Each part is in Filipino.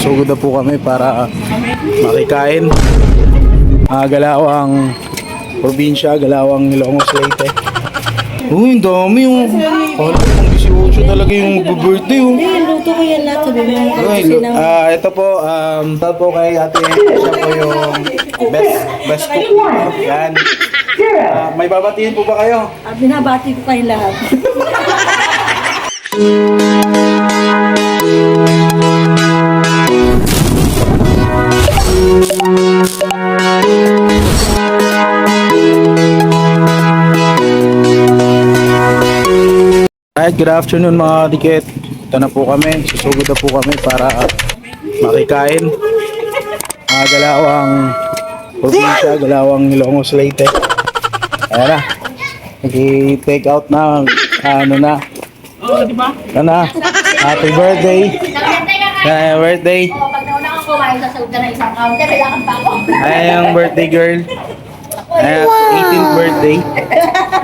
susugod na po kami para makikain. Galawang probinsya, Galawang Ilocos Leyte. Uy, ang dami yung... Kala ko pang 18 talaga yung birthday oh. Luto ko yan lahat. Sabi mo. Ito po, tawag po kay ate. Siya po yung best cook. Yan. May babatiin po ba kayo? Binabati ko kayo lahat. Alright, good afternoon mga dikit. Ito na po kami, susugod na po kami para makikain. Galawang probinsya, Galawang Ilocos Leyte. Ayan na, nag-take out na, ano na. Ano na, happy birthday. Happy birthday. Pag nauna kang kumain sa saud na isang counter, kailangan pa ako. Ayan yung birthday girl. Ayan, 18th birthday.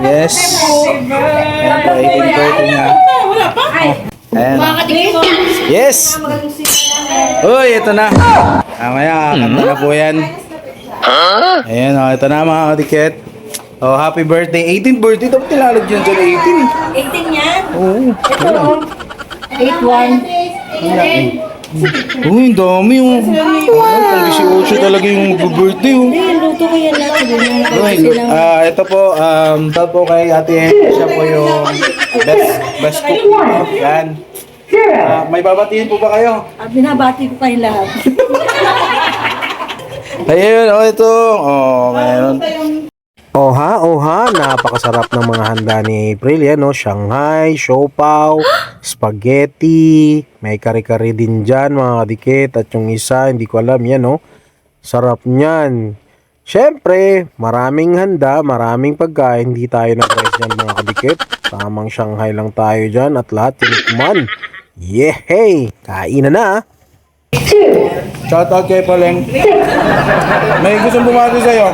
Yes. Ayan po, 18th birthday niya. Ayan. Yes! Uy, ito na. Mamaya, kanta na po yan. Ayan, ito na mga kadikit. Oh, happy birthday. 18th birthday. Dapat nilalad yun dyan 18 yan? 18. Oo. Ito. 8-1. Uy, ang dami yung... Pang 18 talaga yung birthday oh. Luto ko yan lahat. Sabi mo. Ito po, tawag po kay ate. Siya po yung best cook. Yan. May babatiin po ba kayo? Binabati ko kayo lahat. Ayun, ito. Meron. Oha, napakasarap ng mga handa ni April yan, no? Shanghai, siopaw, spaghetti, may kare-kare din dyan mga kadikit, at yung isa, hindi ko alam yan, no? Sarap niyan. Siyempre, maraming handa, maraming pagkain, hindi tayo nag-rice dyan mga kadikit. Tamang Shanghai lang tayo dyan at lahat tinikman. Yehey! Kain na! Shout out kay Paleng. May gustong bumati sa'yo.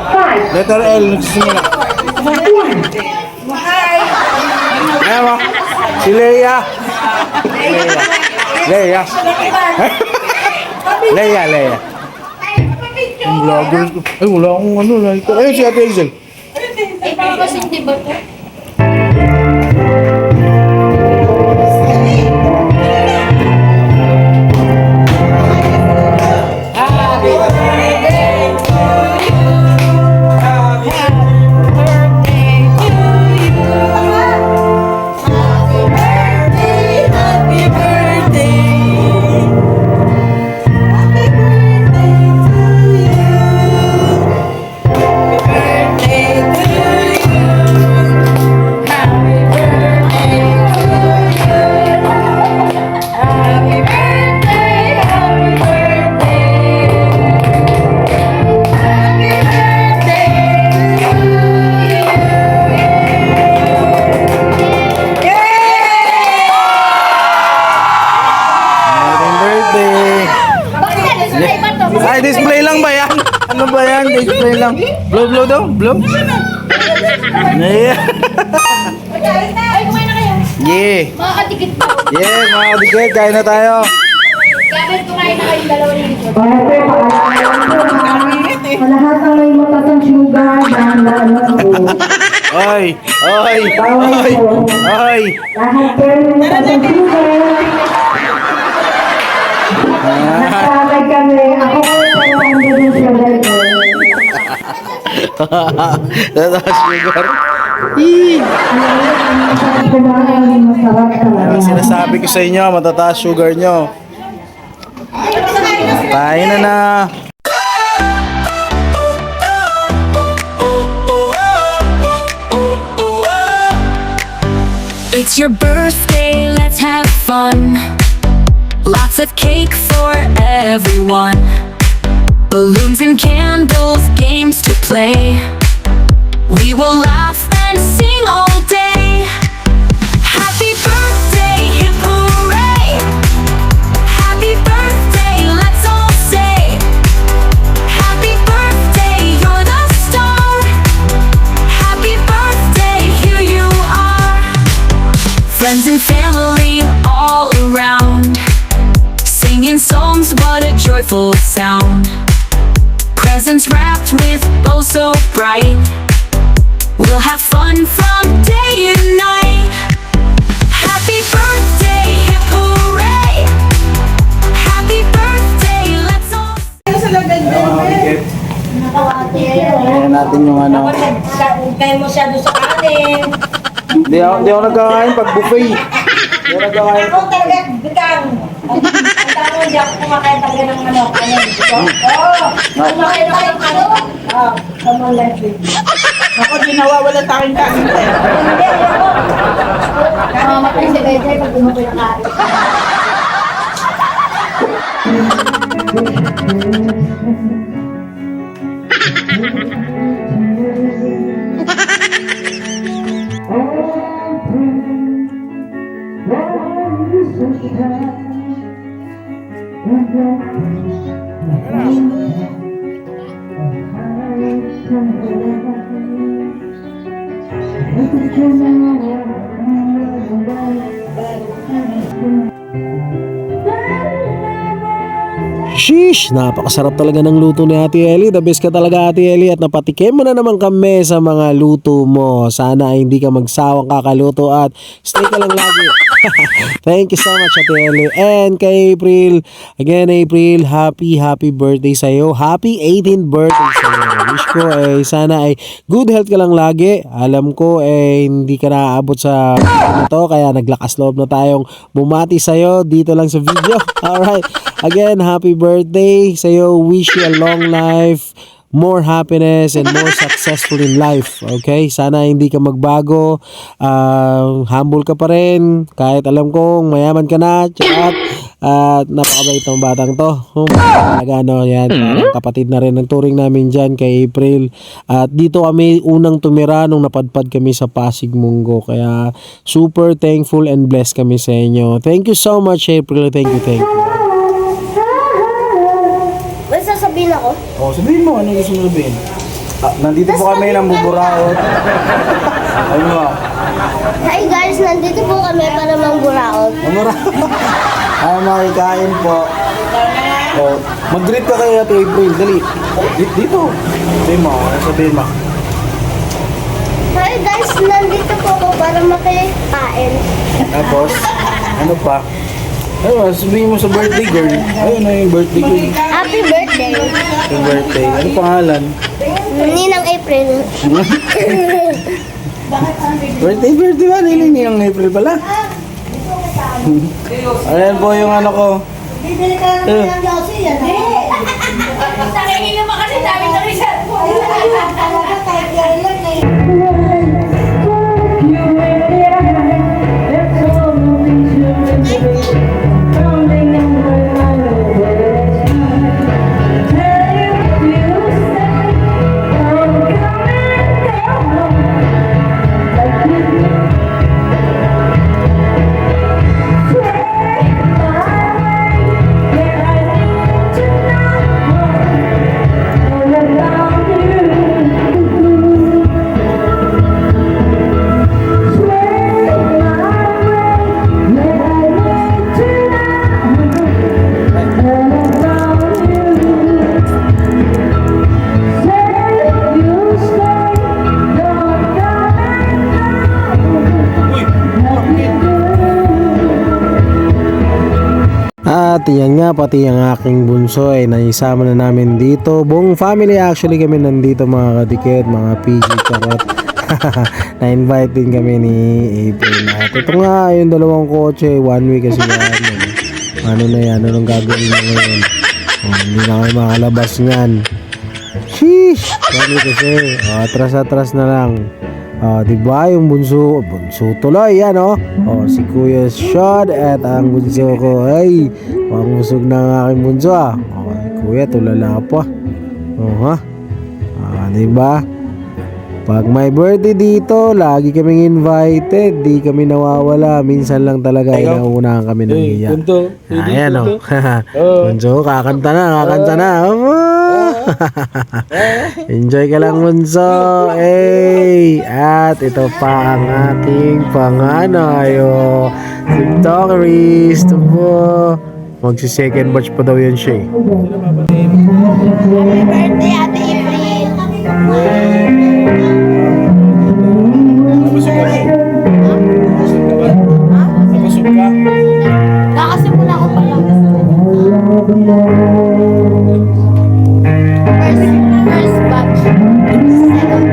Letter L, nagsisimula. Ayan mo. Si Leia. Leia. Leia. Ang vlogger ko. Ay, wala akong ano. Ayun si Ate Hazel. Ay, parang kasi hindi ba po? Ay, display lang ba yan? Ano ba yan? Display lang. Blow daw? Blow? Yeah. Ay, kumain na kayo. Yeah. Mga katikit po. Yeah, mga kadikit, kain na tayo. Kaya kumain na kayong dalawa nito. Sa lahat ng may matatang sugar, dahan-dahan po. Ay. Lahat kayo may matatang sugar. Nakakagay kami. Ako po yung din sugar ko. Tataas sugar. Masarap talaga. Ang sinasabi ko sa inyo, matataas sugar nyo. Kain na. It's your birthday, let's have fun. Lots of cake for everyone. Balloons and candles, games to play. We will laugh and sing all day. Happy birthday, hip hooray. Happy birthday, let's all say. Happy birthday, you're the star. Happy birthday, here you are. Friends and family all around, singing songs, what a joyful sound. Presents wrapped with bows so bright. We'll have fun from day and night. Happy birthday, hip hooray! Happy birthday, let's all Ayan natin yung ano. Kain mo siya doon sa kanin. Hindi ako nagkakain pag buffet. Hindi ako nagkakain. Ako talaga, bigang. Ang tao, hindi ako kumakain talaga ng manok. Kanin. Oo. Kumakain ako ng manok. Oo. Come on, let's eat. Ako, di nawawala sa akin kanin. Hindi, ako. Namamatay si Bete pag umuwi ng kain. Sheesh! Napakasarap talaga ng luto ni Ate Ellie. The best ka talaga, Ate Ellie. At napatikim mo na naman kami sa mga luto mo. Sana ay hindi ka magsawang kakaluto at stay ka lang lagi. Thank you so much, Ate Ellie. And kay April, again April, happy birthday sa'yo. Happy 18th birthday sa'yo. Wish ko sana ay good health ka lang lagi. Alam ko hindi ka naaabot sa ito, kaya naglakas loob na tayong bumati sa'yo dito lang sa video. Alright. Again, happy birthday sa'yo. Wish you a long life, more happiness, and more successful in life. Okay? Sana hindi ka magbago. Humble ka pa rin. Kahit alam kong mayaman ka na. At napakabait ng batang to. Talaga yan. Parang kapatid na rin ang turing namin dyan kay April. At dito kami unang tumira nung napadpad kami sa Pasig Munggo. Kaya super thankful and blessed kami sa inyo. Thank you so much, April. Thank you. May sasabihin ako? Oh, sabihin mo, ano gusto mo sabihin? Nandito po kami ng buburaot. Ano ba? Hi guys, nandito po kami para mangburaot. Buburaot. Ay, makikain po. Oh, mag-greet ka kay Ate April. Dali. Dito. Sabihin mo, sabihin mo. Hi guys, nandito po ako para makikain. Tapos, ano pa? Ayun, sabihin mo sa birthday girl. Ayun na yung birthday girl. Happy birthday! Happy birthday. Ano pangalan? Ninang April. Birthday ba? Niling yung April pala. Ayan po yung ano ko. Bibili ka lang ng yosi yan. Nakikita mo kasi dami na reset po. Talaga, kahit yan lang eh. At yan nga, pati ang aking bunso ay naisama na namin dito. Buong family actually kami nandito, mga kadikit, mga PG charot. Na-invite din kami ni April. At ito nga, yung dalawang kotse, 1 week kasi yan. Ano na yan, anong gagawin na ngayon? Hindi na kayo makalabas niyan. Sheesh! 1 week kasi. Atras na lang. Diba yung bunso tuloy yan si Kuya Sean at ang bunso ko ay pangusog na ang aking bunso Kuya tulala pa diba pag may birthday dito lagi kaming invited, di kami nawawala, minsan lang talaga inaunahan kami ng iya. Ayan bunso kakanta na enjoy ka lang bunso. At ito pa ang ating panganay si Doris. Ito po Magsi-second batch pa daw yan siya eh. Happy birthday, Ate April. Nabusog ka ba? Nabusog ka ba? Nabusog ka? Nakasimula ko pa lang. First batch. Second.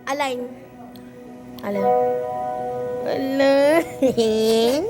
Alain. Alain. Alain.